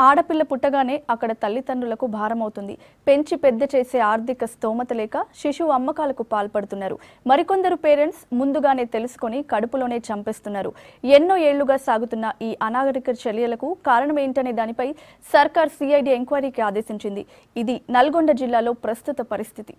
ఆడపిల్ల పుట్టగానే అక్కడ తల్లిదండ్రులకు భారమవుతుంది. పెంచి పెద్ద చేసే ఆర్థిక స్తోమత లేక శిశువు అమ్మకాలకు పాల్పడుతున్నారు. మరికొందరు పేరెంట్స్ ముందుగానే తెలుసుకొని కడుపులోనే చంపేస్తున్నారు. ఎన్నో ఏళ్లుగా సాగుతున్న ఈ అనాగరిక చర్యలకు కారణం ఏంటనే దానిపై సర్కార్ సిఐడి ఎంక్వైరీకి ఆదేశించింది. ఇది నల్గొండ జిల్లాలో ప్రస్తుత పరిస్థితి.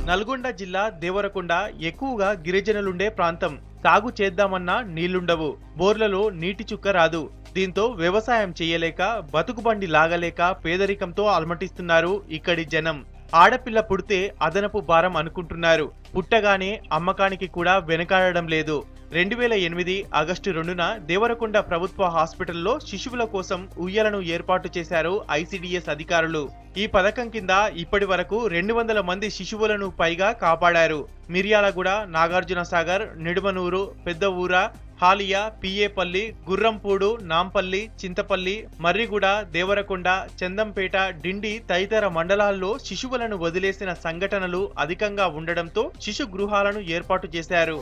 నల్గొండ జిల్లా దేవరకొండ ఎక్కువగా గిరిజనులుండే ప్రాంతం. సాగు చేద్దామన్నా నీళ్లుండవు, బోర్లలో నీటి చుక్క రాదు. దీంతో వ్యవసాయం చేయలేక బతుకుబండి లాగలేక పేదరికంతో అలమటిస్తున్నారు ఇక్కడి జనం. ఆడపిల్ల పుడితే అదనపు భారం అనుకుంటున్నారు. పుట్టగానే అమ్మకానికి కూడా వెనకాడడం లేదు. 2008 ఆగస్టు 2న దేవరకొండ ప్రభుత్వ హాస్పిటల్లో శిశువుల కోసం ఉయ్యలను ఏర్పాటు చేశారు ఐసిడిఎస్ అధికారులు. ఈ పథకం కింద ఇప్పటి వరకు 200 మంది శిశువులను పైగా కాపాడారు. మిర్యాలగూడ, నాగార్జున సాగర్, నిడుమనూరు, పెద్ద ఊర, హాలియా, పిఏపల్లి, గుర్రంపూడు, నాంపల్లి, చింతపల్లి, మర్రిగూడ, దేవరకొండ, చందంపేట, డిండి తదితర మండలాల్లో శిశువులను వదిలేసిన సంఘటనలు అధికంగా ఉండడంతో శిశు గృహాలను ఏర్పాటు చేశారు.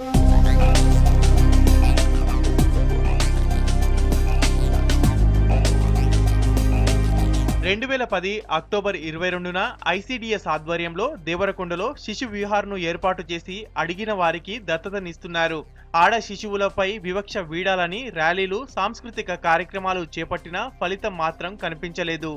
2010 అక్టోబర్ 22న ఐసిడిఎస్ ఆధ్వర్యంలో దేవరకొండలో శిశు విహార్ను ఏర్పాటు చేసి అడిగిన వారికి దత్తతనిస్తున్నారు. ఆడ శిశువులపై వివక్ష వీడాలని ర్యాలీలు, సాంస్కృతిక కార్యక్రమాలు చేపట్టినా ఫలితం మాత్రం కనిపించలేదు.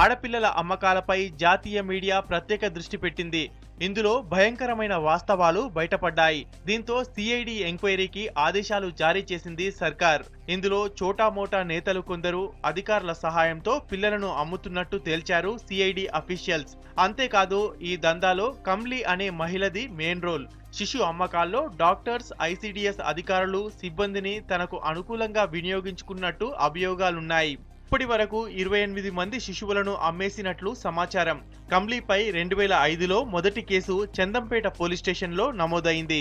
ఆడపిల్లల అమ్మకాలపై జాతీయ మీడియా ప్రత్యేక దృష్టి పెట్టింది. ఇందులో భయంకరమైన వాస్తవాలు బయటపడ్డాయి. దీంతో సిఐడి ఎంక్వైరీకి ఆదేశాలు జారీ చేసింది సర్కార్. ఇందులో చోటామోటా నేతలు కొందరు అధికారుల సహాయంతో పిల్లలను అమ్ముతున్నట్టు తేల్చారు సిఐడి అఫీషియల్స్. అంతేకాదు, ఈ దందాలో కమ్లీ అనే మహిళది మెయిన్ రోల్. శిశు అమ్మకాల్లో డాక్టర్స్, ఐసిడిఎస్ అధికారులు, సిబ్బందిని తనకు అనుకూలంగా వినియోగించుకున్నట్టు అభియోగాలున్నాయి. ఇప్పటి వరకు 28 మంది శిశువులను అమ్మేసినట్లు సమాచారం. కమ్లీపై 2005లో మొదటి కేసు చందంపేట పోలీస్ స్టేషన్లో నమోదైంది.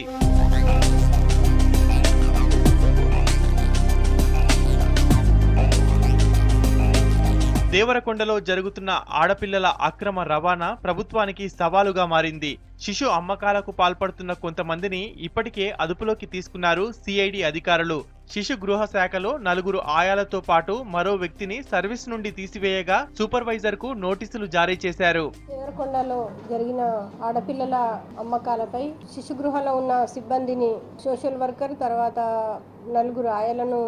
దేవరకొండలో జరుగుతున్న ఆడపిల్లల అక్రమ రవాణా ప్రభుత్వానికి సవాలుగా మారింది. శిశు అమ్మకాలకు పాల్పడుతున్న కొంతమందిని ఇప్పటికే అదుపులోకి తీసుకున్నారు సిఐడి అధికారులు. శిశు గృహ శాఖలో 4 ఆయాలతో పాటు మరో వ్యక్తిని సర్వీస్ నుండి తీసివేయగా సూపర్వైజర్ కు నోటీసులు జారీ చేశారు. దేవరకొండలో జరిగిన ఆడపిల్లల అమ్మకాలపై శిశు గృహంలో ఉన్న సిబ్బందిని, సోషల్ వర్కర్, తర్వాత 4 ఆయాలను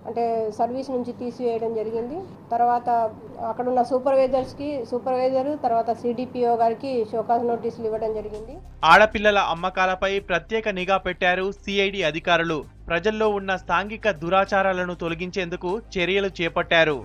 అంటే సర్వీస్ నుంచి తీసివేయడం జరిగింది. తర్వాత అక్కడున్న సూపర్వైజర్ తర్వాత సిడిపిఓ గారికి షోకాజ్ నోటీసులు ఇవ్వడం జరిగింది. ఆడపిల్లల అమ్మకాలపై ప్రత్యేక నిఘా పెట్టారు సిఐడి అధికారులు. ప్రజల్లో ఉన్న సాంఘిక దురాచారాలను తొలగించేందుకు చర్యలు చేపట్టారు.